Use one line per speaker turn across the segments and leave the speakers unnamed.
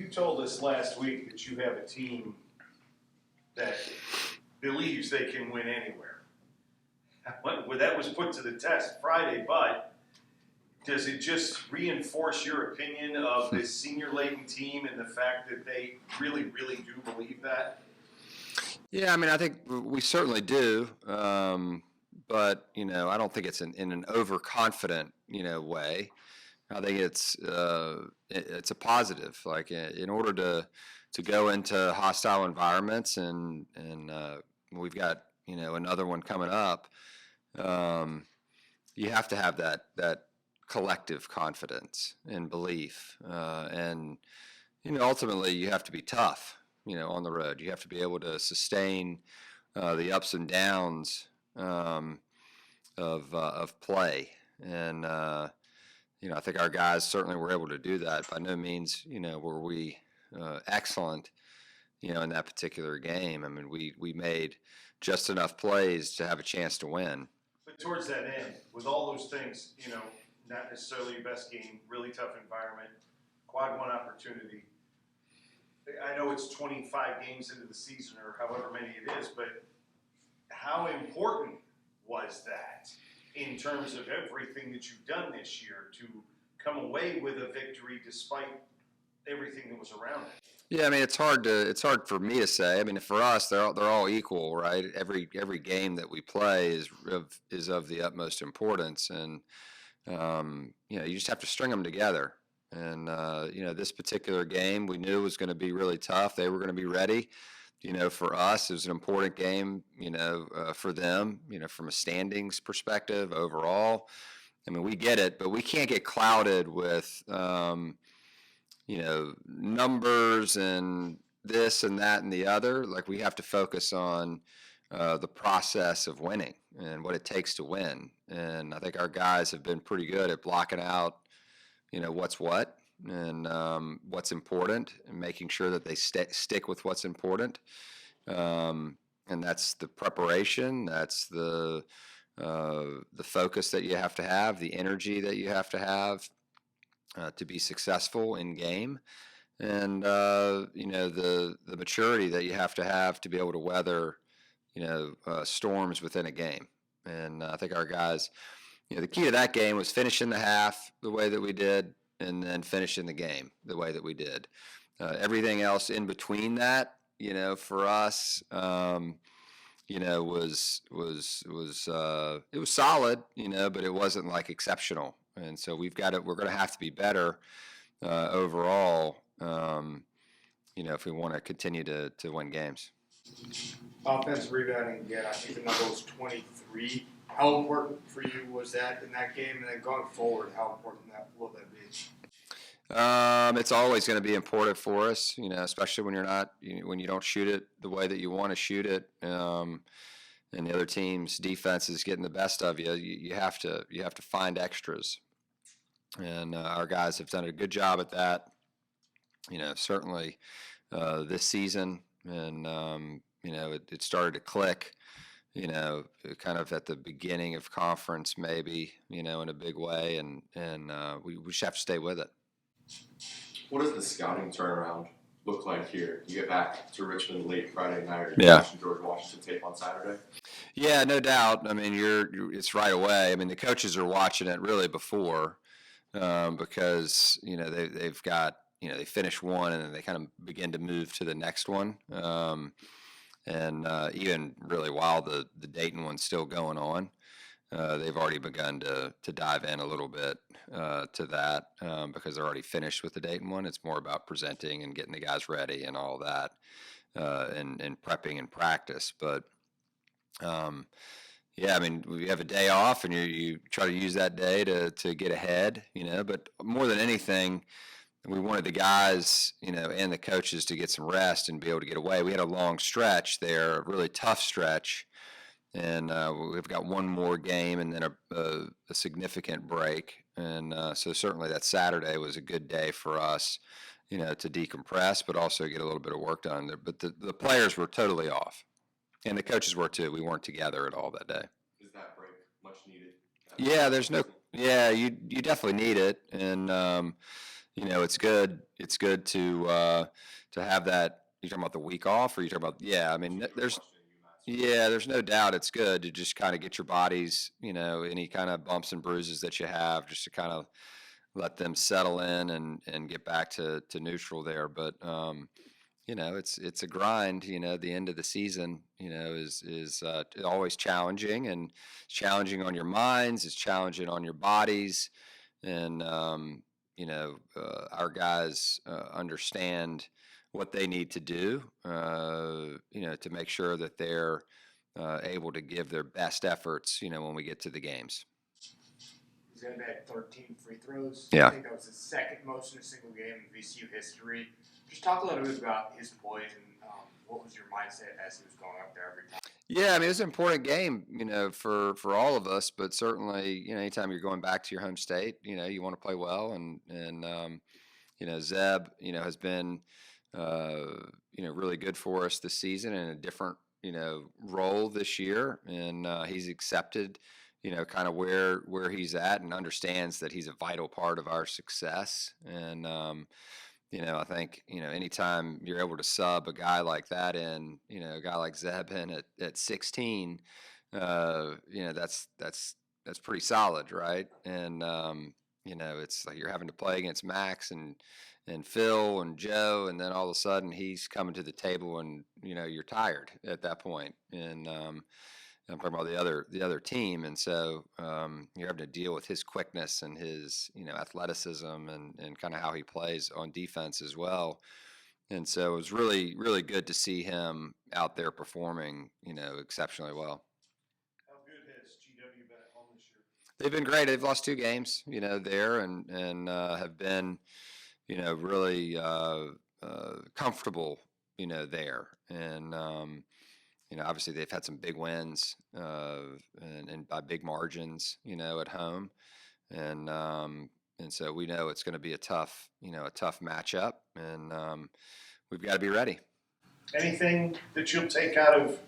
You told us last week that you have a team that believes they can win anywhere. Well, that was put to the test Friday, but does it just reinforce your opinion of this senior-laden team and the fact that they really, really do believe that?
Yeah, I mean, I think we certainly do, but I don't think it's in an overconfident way. I think it's a positive. Like in order to go into hostile environments, and we've got another one coming up. Um, you have to have that collective confidence and belief, and ultimately you have to be tough. On the road, you have to be able to sustain the ups and downs of play, and I think our guys certainly were able to do that. By no means, were we excellent, in that particular game. I mean, we made just enough plays to have a chance to win.
But towards that end, with all those things, not necessarily your best game, really tough environment, quad one opportunity. I know it's 25 games into the season or however many it is, but how important was that in terms of everything that you've done this year to come away with a victory despite everything that was around it?
Yeah, I mean it's hard for me to say. I mean for us they're all equal, right? Every game that we play is of the utmost importance, and you just have to string them together. And this particular game we knew was going to be really tough. They were going to be ready. For us, it was an important game. For them, from a standings perspective overall. I mean, we get it, but we can't get clouded with numbers and this and that and the other. Like we have to focus on the process of winning and what it takes to win. And I think our guys have been pretty good at blocking out, what's what and what's important, and making sure that they stick with what's important. And that's the preparation. That's the focus that you have to have, the energy that you have to be successful in game, and the maturity that you have to be able to weather storms within a game. And I think our guys, the key to that game was finishing the half the way that we did, and then finishing the game the way that we did. Everything else in between that, for us, it was solid, but it wasn't like exceptional. And so we're going to have to be better overall, if we want to continue to win games.
Offensive rebounding again, I think the number was 23. How important for you was that in that game? And then going forward, how important will that be?
It's always going to be important for us, especially when you don't shoot it the way that you want to shoot it, and the other team's defense is getting the best of you. You have to find extras, and our guys have done a good job at that. Certainly this season, and it started to click. Kind of at the beginning of conference, maybe, in a big way, and we just have to stay with it.
What does the scouting turnaround look like here? You get back to Richmond late Friday night, or
Yeah.
watching George Washington tape on Saturday?
Yeah, no doubt. I mean, it's right away. I mean, the coaches are watching it really before, because they've got they finish one and then they kind of begin to move to the next one, and even really while the Dayton one's still going on. They've already begun to dive in a little bit to that, because they're already finished with the Dayton one. It's more about presenting and getting the guys ready and all that, and prepping and practice. But yeah, I mean, we have a day off, and you try to use that day to get ahead, But more than anything, we wanted the guys, and the coaches to get some rest and be able to get away. We had a long stretch there, a really tough stretch. And we've got one more game and then a significant break. And so certainly that Saturday was a good day for us, to decompress, but also get a little bit of work done there. But the players were totally off, and the coaches were too. We weren't together at all that day.
Is that break much needed?
Yeah, you definitely need it. And, it's good. It's good to have that. You talking about the week off, or you talking about? Yeah, I mean, there's no doubt it's good to just kind of get your bodies, any kind of bumps and bruises that you have, just to kind of let them settle in and get back to neutral there. But it's a grind. The end of the season, is always challenging, and it's challenging on your minds. It's challenging on your bodies, and our guys understand what they need to do, to make sure that they're able to give their best efforts, when we get to the games.
Zeb had 13 free throws.
Yeah.
I think that was his second most in a single game in VCU history. Just talk a little bit about his poise and what was your mindset as he was going up there every time?
Yeah, I mean, it's an important game, for all of us, but certainly, anytime you're going back to your home state, you want to play well, and Zeb, has been, really good for us this season in a different, role this year, and he's accepted, kind of where he's at, and understands that he's a vital part of our success, and I think, anytime you're able to sub a guy like that in, a guy like Zeb in at 16, that's pretty solid, right? And it's like you're having to play against Max and Phil and Joe, and then all of a sudden he's coming to the table, and you're tired at that point. And I'm talking about the other team, and so you're having to deal with his quickness and his athleticism and kind of how he plays on defense as well. And so it was really, really good to see him out there performing exceptionally well.
How good has GW been at home this year?
They've been great. They've lost 2 games, there, and have been really comfortable there, and obviously they've had some big wins, and by big margins, at home, and so we know it's going to be a tough matchup, and we've got to be ready.
Anything that you'll take out of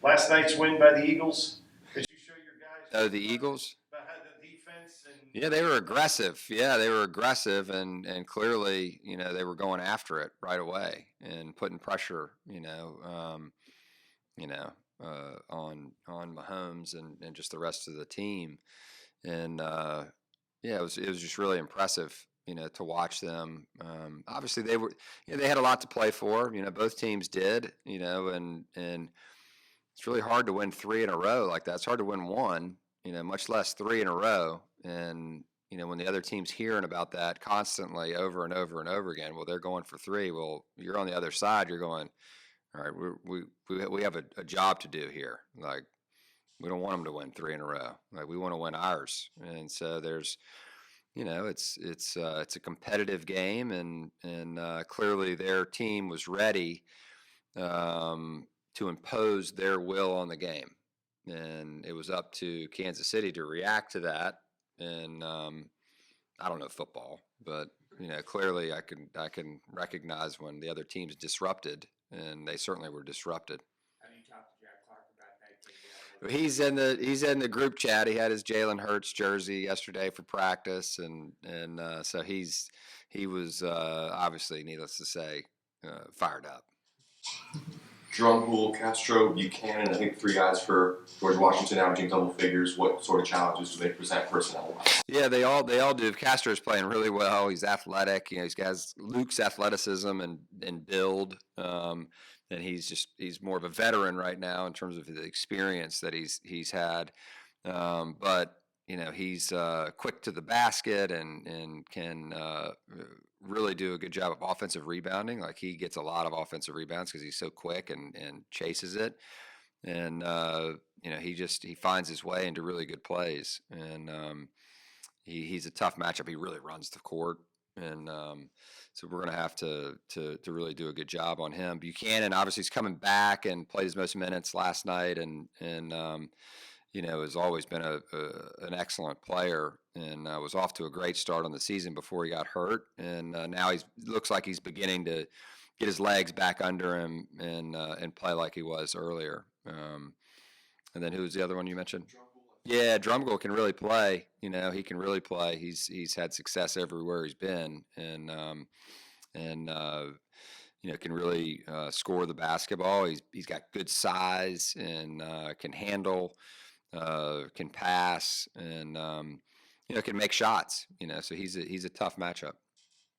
last night's win by the Eagles? Did you show your guys?
Oh, the Eagles?
About how the defense and
Yeah, they were aggressive. Yeah, they were aggressive, and clearly, they were going after it right away and putting pressure, on Mahomes and just the rest of the team, and yeah, it was just really impressive, to watch them. Obviously, they had a lot to play for. Both teams did. And it's really hard to win 3 in a row like that. It's hard to win 1, much less 3 in a row. And when the other team's hearing about that constantly over and over and over again, well, they're going for 3. Well, you're on the other side. You're going, all right, we have a job to do here. Like, we don't want them to win 3 in a row. Like, we want to win ours. And so there's, it's a competitive game, and clearly their team was ready to impose their will on the game, and it was up to Kansas City to react to that. And I don't know football, but clearly I can recognize when the other team's disrupted, and they certainly were disrupted.
Have you talked to Jack Clark about that?
He's in the group chat. He had his Jalen Hurts jersey yesterday for practice, and so he was obviously, needless to say, fired up.
Drumpool, Castro, Buchanan, I think 3 guys for George Washington averaging double figures. What sort of challenges do they present personnel-wise?
Yeah, they all do. Castro's playing really well. He's athletic. He's got Luke's athleticism and build. And he's more of a veteran right now in terms of the experience that he's had. But he's quick to the basket and can really do a good job of offensive rebounding. Like, he gets a lot of offensive rebounds because he's so quick and chases it. And he finds his way into really good plays. And he's a tough matchup. He really runs the court. And so we're going to have to really do a good job on him. Buchanan, obviously, he's coming back and played his most minutes last night, and has always been an excellent player, and was off to a great start on the season before he got hurt. And now looks like he's beginning to get his legs back under him and play like he was earlier. And then who was the other one you mentioned? Yeah, Drumgoole can really play. He can really play. He's had success everywhere he's been, and can really score the basketball. He's got good size and can handle, can pass, and can make shots. So he's a tough matchup.